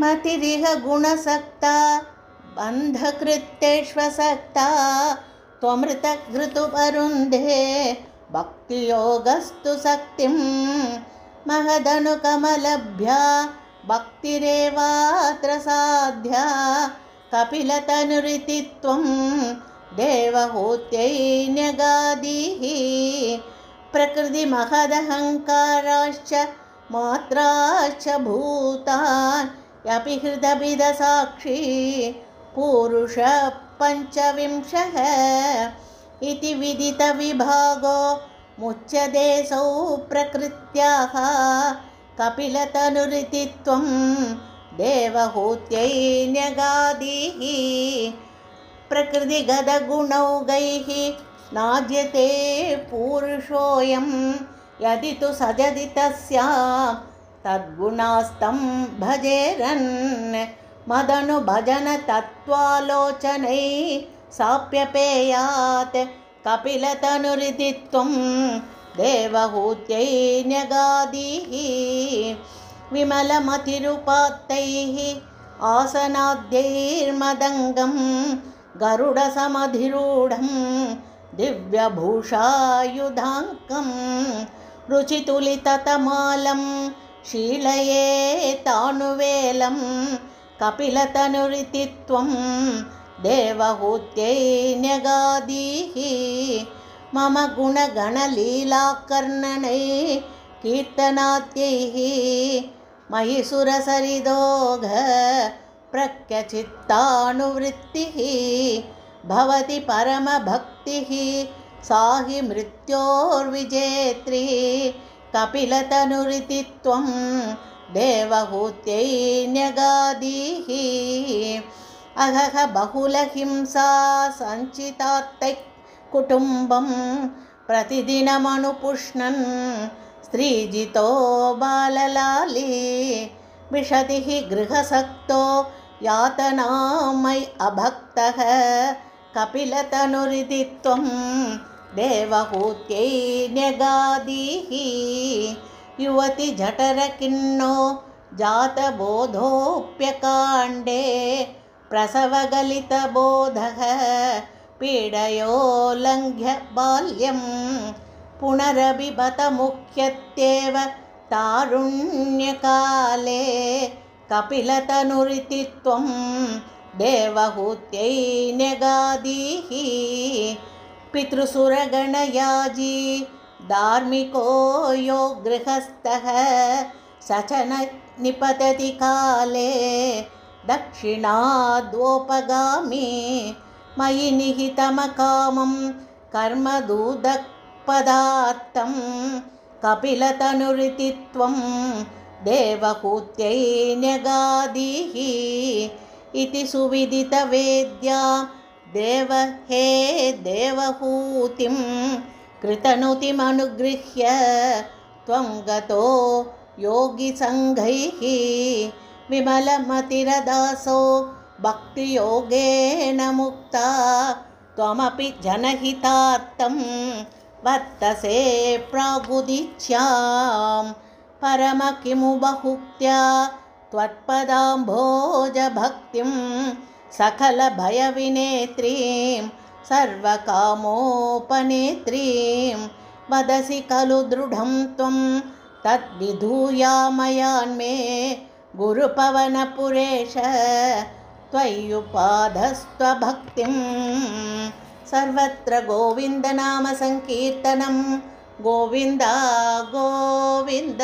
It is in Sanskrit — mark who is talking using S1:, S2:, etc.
S1: मतिरिह गुणसक्ता बन्धकृत्येष्वसक्ता त्वमृतघृतुपरुन्धे भक्तियोगस्तु शक्तिं महदनुकमलभ्या भक्तिरेवात्र साध्या कपिलतनुरिति त्वं देवहूत्यै न्यगादीः प्रकृतिमहदहङ्काराश्च मात्राश्च भूतान् यपि हृदभिदसाक्षी पुरुषः पञ्चविंशः इति विदितविभागो मुच्यदेशौ प्रकृत्याः कपिलतनुरिति त्वं देवहूत्यै न्यगादीः प्रकृतिगतगुणौघैः नाज्यते पुरुषोऽयं यदि तु सजति तस्यां तद्गुणास्तं भजेरन् मदनुभजन तत्त्वालोचनै साप्यपेयात् कपिलतनुरिति त्वं देवहूत्यै न्यगादीः विमलमतिरुपात्तैः आसनाद्यैर्मदङ्गं गरुडसमधिरूढं दिव्यभूषायुधाङ्कं रुचितुलिततमालं शीलये तानुवेलं कपिलतनुरिति त्वं देवहूत्यै न्यगादीः मम गुणगणलीलाकर्णनै कीर्तनाद्यैः मयि सुरसरिदोघ प्रख्यचित्तानुवृत्तिः भवति परमभक्तिः सा हि मृत्योर्विजेत्री कपिलतनुरिति त्वं देवहूत्यै न्यगादीः अहह बहुलहिंसा सञ्चितात्तैः कुटुम्बं प्रतिदिनमनुपुष्णन् स्त्रीजितो बाललाली विशतिः गृहसक्तो यातनामयि अभक्तः कपिलतनुरिति त्वं देवहूत्यै न्यगादीः युवति जठरकिन्नो जातबोधोऽप्यकाण्डे प्रसवगलितबोधः पीडयोल्लङ्घ्य बाल्यं पुनरभिबत मुह्यत्येव तारुण्यकाले कपिलतनुरिति त्वं देवहूत्यै न्यगादीः पितृसुरगणयाजी धार्मिको यो गृहस्थः स च न निपतति काले दक्षिणाद्वोपगामी मयि निहितमकामं कर्मदूदपदार्थं कपिलतनुरिति त्वं देवहूत्यै न्यगादीः इति सुविदितवेद्या हे देवहूतिं कृतनुतिमनुगृह्य त्वं गतो योगिसङ्घैः विमलमतिरदासो भक्तियोगेन मुक्ता त्वमपि जनहितार्थं वर्तसे प्रागुदीच्यां परम किमु बहुक्त्या त्वत्पदाम्भोजभक्तिं सकलभयविनेत्रीं सर्वकामोपनेत्रीं वदसि खलु दृढं त्वं तद्विधूयामयान्मे गुरुपवनपुरेश त्वय्युपाधस्त्वभक्तिं सर्वत्र गोविन्दनामसङ्कीर्तनं गोविन्द गोविन्द।